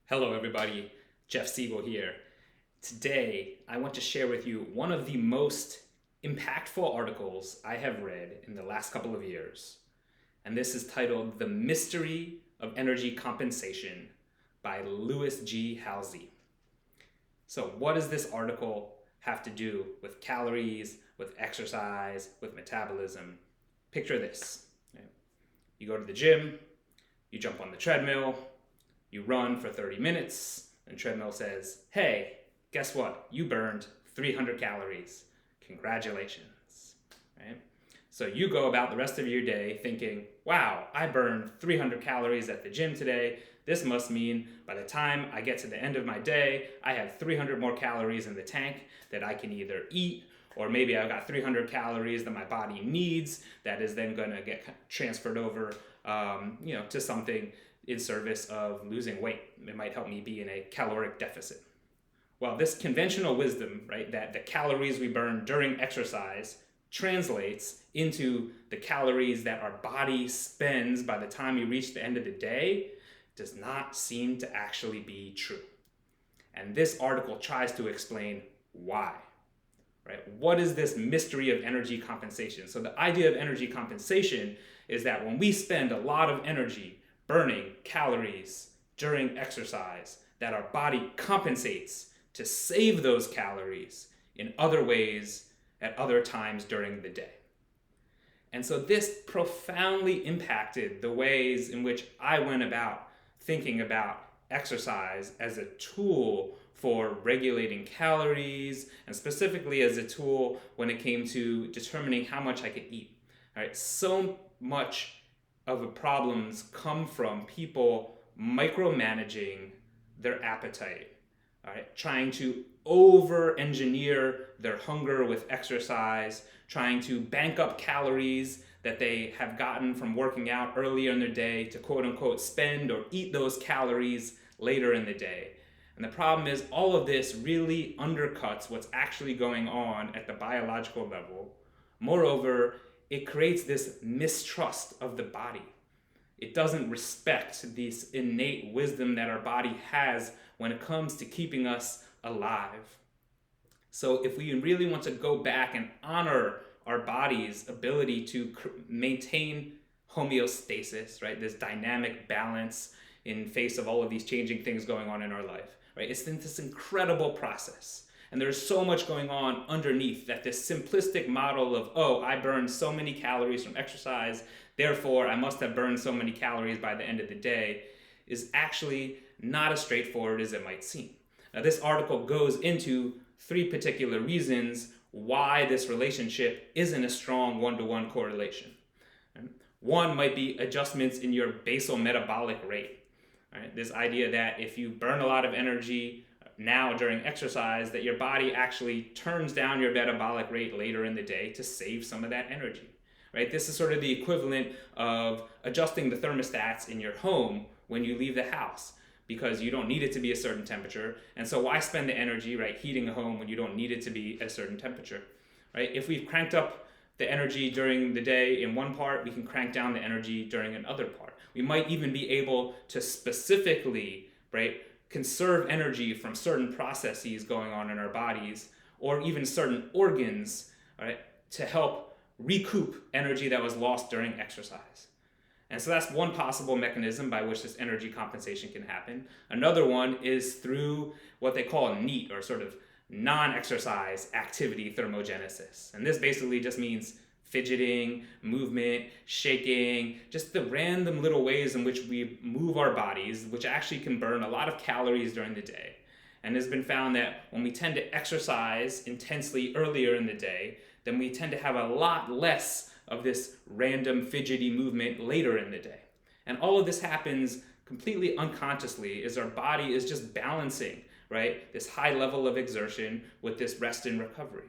Hello everybody, Jeff Siegel here. Today, I want to share with you one of the most impactful articles I have read in the last couple of years. And this is titled The Mystery of Energy Compensation by Louis G. Halsey. So what does this article have to do with calories, with exercise, with metabolism? Picture this. You go to the gym, you jump on the treadmill, you run for 30 minutes, and treadmill says, hey, guess what? You burned 300 calories. Congratulations. Right? So you go about the rest of your day thinking, wow, I burned 300 calories at the gym today. This must mean by the time I get to the end of my day, I have 300 more calories in the tank that I can either eat, or maybe I've got 300 calories that my body needs that is then going to get transferred over to something in service of losing weight. It might help me be in a caloric deficit. Well, this conventional wisdom, right, that the calories we burn during exercise translates into the calories that our body spends by the time we reach the end of the day does not seem to actually be true. And this article tries to explain why. Right? What is this mystery of energy compensation? So the idea of energy compensation is that when we spend a lot of energy burning calories during exercise, that our body compensates to save those calories in other ways at other times during the day. And so this profoundly impacted the ways in which I went about thinking about exercise as a tool for regulating calories, and specifically as a tool when it came to determining how much I could eat. All right, so much of the problems come from people micromanaging their appetite, all right? Trying to over-engineer their hunger with exercise, trying to bank up calories that they have gotten from working out earlier in their day to quote-unquote spend or eat those calories later in the day. And the problem is all of this really undercuts what's actually going on at the biological level. Moreover, it creates this mistrust of the body. It doesn't respect this innate wisdom that our body has when it comes to keeping us alive. So if we really want to go back and honor our body's ability to maintain homeostasis, right, this dynamic balance in face of all of these changing things going on in our life, right, it's this incredible process. And there's so much going on underneath that this simplistic model of, oh, I burned so many calories from exercise, therefore I must have burned so many calories by the end of the day, is actually not as straightforward as it might seem. Now, this article goes into 3 particular reasons why this relationship isn't a strong one-to-one correlation. One might be adjustments in your basal metabolic rate. Right? This idea that if you burn a lot of energy now during exercise, that your body actually turns down your metabolic rate later in the day to save some of that energy. Right? This is sort of the equivalent of adjusting the thermostats in your home when you leave the house, because you don't need it to be a certain temperature. And so why spend the energy, right, heating a home when you don't need it to be a certain temperature? Right? If we've cranked up the energy during the day in one part, we can crank down the energy during another part. We might even be able to specifically, right, conserve energy from certain processes going on in our bodies, or even certain organs, right, to help recoup energy that was lost during exercise. And so that's one possible mechanism by which this energy compensation can happen. Another one is through what they call NEAT, or sort of non-exercise activity thermogenesis. And this basically just means fidgeting, movement, shaking, just the random little ways in which we move our bodies, which actually can burn a lot of calories during the day. And it's been found that when we tend to exercise intensely earlier in the day, then we tend to have a lot less of this random fidgety movement later in the day. And all of this happens completely unconsciously as our body is just balancing, right, this high level of exertion with this rest and recovery.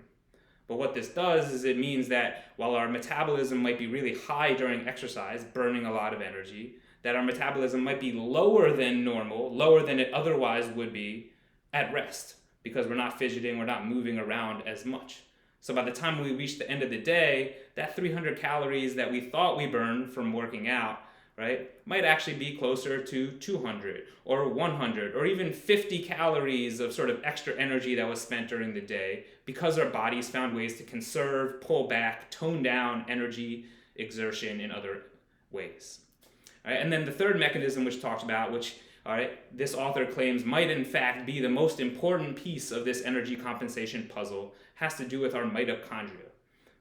But what this does is it means that while our metabolism might be really high during exercise, burning a lot of energy, that our metabolism might be lower than normal, lower than it otherwise would be at rest, because we're not fidgeting, we're not moving around as much. So by the time we reach the end of the day, that 300 calories that we thought we burned from working out, right, might actually be closer to 200 or 100 or even 50 calories of sort of extra energy that was spent during the day because our bodies found ways to conserve, pull back, tone down energy exertion in other ways. All right, and then the third mechanism which talked about, which all right, this author claims might in fact be the most important piece of this energy compensation puzzle, has to do with our mitochondria.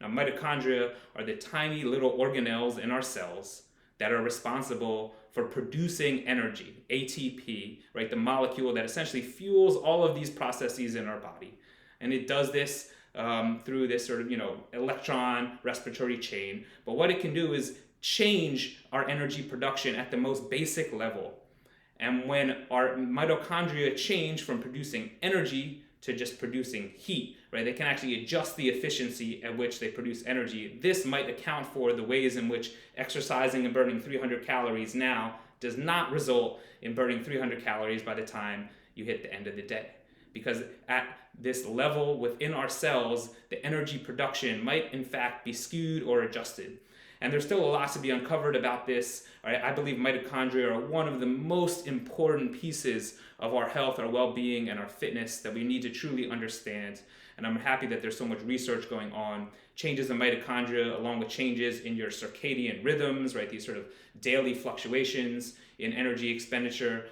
Now, mitochondria are the tiny little organelles in our cells that are responsible for producing energy, ATP, right, the molecule that essentially fuels all of these processes in our body. And it does this through this sort of, electron respiratory chain. But what it can do is change our energy production at the most basic level. And when our mitochondria change from producing energy to just producing heat, right, they can actually adjust the efficiency at which they produce energy. This might account for the ways in which exercising and burning 300 calories now does not result in burning 300 calories by the time you hit the end of the day. Because at this level within our cells, the energy production might in fact be skewed or adjusted. And there's still a lot to be uncovered about this. Right? I believe mitochondria are one of the most important pieces of our health, our well-being, and our fitness that we need to truly understand. And I'm happy that there's so much research going on. Changes in mitochondria, along with changes in your circadian rhythms, right? These sort of daily fluctuations in energy expenditure,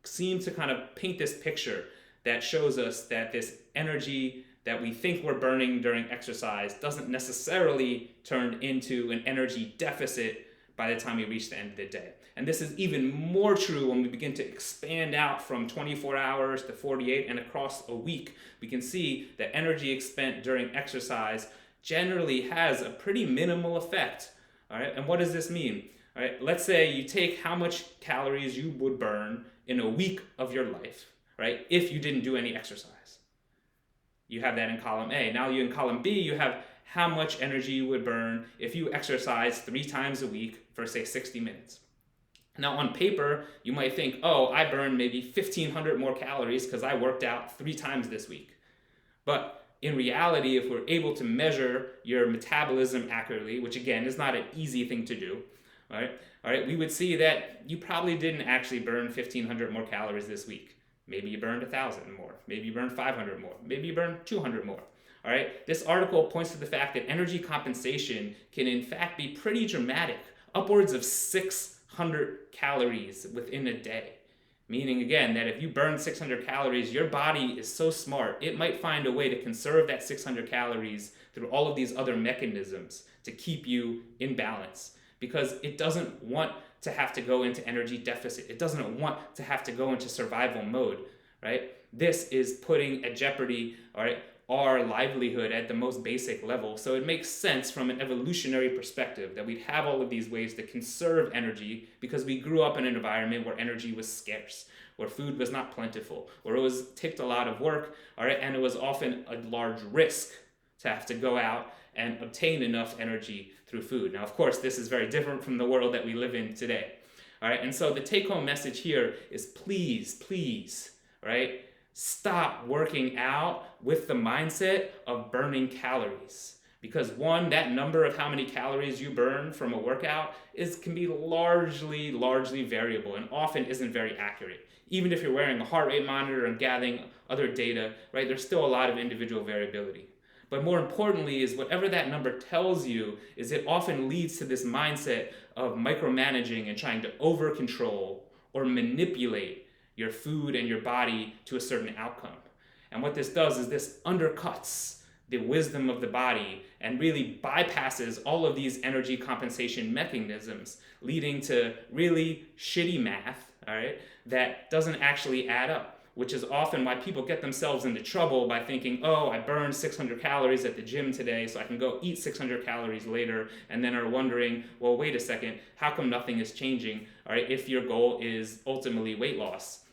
seem to kind of paint this picture that shows us that this energy that we think we're burning during exercise doesn't necessarily turn into an energy deficit by the time we reach the end of the day. And this is even more true when we begin to expand out from 24 hours to 48 and across a week. We can see that energy expended during exercise generally has a pretty minimal effect. All right, and what does this mean? All right, let's say you take how much calories you would burn in a week of your life, right, if you didn't do any exercise. You have that in column A. Now in column B, you have how much energy you would burn if you exercise 3 times a week for, say, 60 minutes. Now on paper, you might think, oh, I burned maybe 1,500 more calories because I worked out 3 times this week. But in reality, if we're able to measure your metabolism accurately, which again is not an easy thing to do, all right, we would see that you probably didn't actually burn 1,500 more calories this week. Maybe you burned 1,000 more. Maybe you burned 500 more. Maybe you burned 200 more. All right. This article points to the fact that energy compensation can in fact be pretty dramatic, upwards of 600 calories within a day. Meaning again that if you burn 600 calories, your body is so smart, it might find a way to conserve that 600 calories through all of these other mechanisms to keep you in balance, because it doesn't want to have to go into energy deficit. It doesn't want to have to go into survival mode, right? This is putting at jeopardy, all right, our livelihood at the most basic level. So it makes sense from an evolutionary perspective that we'd have all of these ways to conserve energy, because we grew up in an environment where energy was scarce, where food was not plentiful, where it took a lot of work, all right, and it was often a large risk to have to go out and obtain enough energy through food. Now, of course, this is very different from the world that we live in today. All right, and so the take-home message here is please, right, stop working out with the mindset of burning calories. Because one, that number of how many calories you burn from a workout can be largely variable and often isn't very accurate. Even if you're wearing a heart rate monitor and gathering other data, right, there's still a lot of individual variability. But more importantly is whatever that number tells you is it often leads to this mindset of micromanaging and trying to over-control or manipulate your food and your body to a certain outcome. And what this does is this undercuts the wisdom of the body and really bypasses all of these energy compensation mechanisms, leading to really shitty math, all right, that doesn't actually add up. Which is often why people get themselves into trouble by thinking, oh, I burned 600 calories at the gym today, so I can go eat 600 calories later, and then are wondering, well, wait a second, how come nothing is changing, all right, if your goal is ultimately weight loss?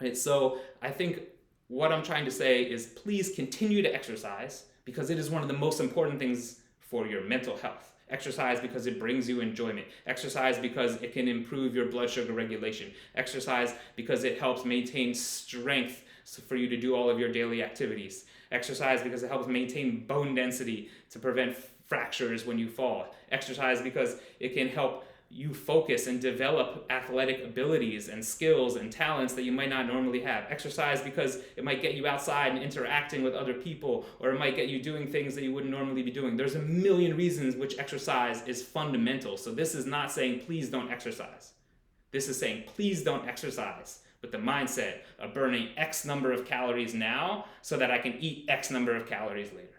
Right, so I think what I'm trying to say is please continue to exercise, because it is one of the most important things for your mental health. Exercise because it brings you enjoyment. Exercise because it can improve your blood sugar regulation. Exercise because it helps maintain strength for you to do all of your daily activities. Exercise because it helps maintain bone density to prevent fractures when you fall. Exercise because it can help you focus and develop athletic abilities and skills and talents that you might not normally have. Exercise because it might get you outside and interacting with other people, or it might get you doing things that you wouldn't normally be doing. There's a million reasons which exercise is fundamental. So this is not saying please don't exercise. This is saying please don't exercise with the mindset of burning X number of calories now so that I can eat X number of calories later.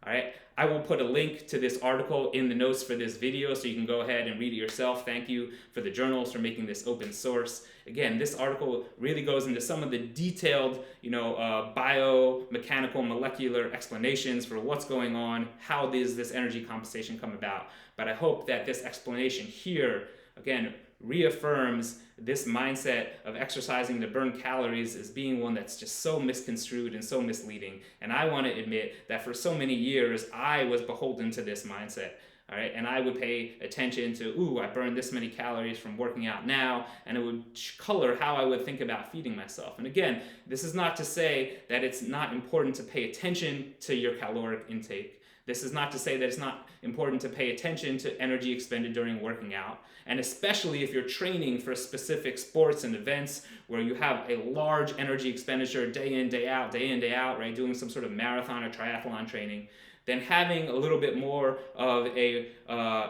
All right, I will put a link to this article in the notes for this video so you can go ahead and read it yourself. Thank you for the journals for making this open source. Again, this article really goes into some of the detailed, biomechanical, molecular explanations for what's going on, how does this energy compensation come about. But I hope that this explanation here, again, reaffirms this mindset of exercising to burn calories as being one that's just so misconstrued and so misleading. And I want to admit that for so many years, I was beholden to this mindset. All right, and I would pay attention to, I burned this many calories from working out now, and it would color how I would think about feeding myself. And again, this is not to say that it's not important to pay attention to your caloric intake. This is not to say that it's not important to pay attention to energy expended during working out, and especially if you're training for specific sports and events where you have a large energy expenditure day in, day out, right, doing some sort of marathon or triathlon training, then having a little bit more of a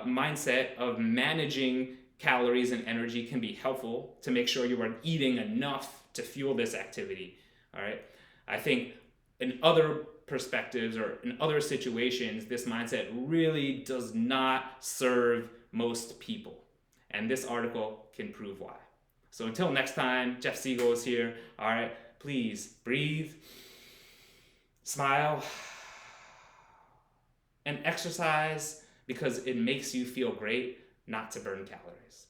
mindset of managing calories and energy can be helpful to make sure you are eating enough to fuel this activity, all right? I think in other perspectives or in other situations, this mindset really does not serve most people. And this article can prove why. So until next time, Jeff Siegel is here. All right, please breathe, smile, and exercise because it makes you feel great, not to burn calories.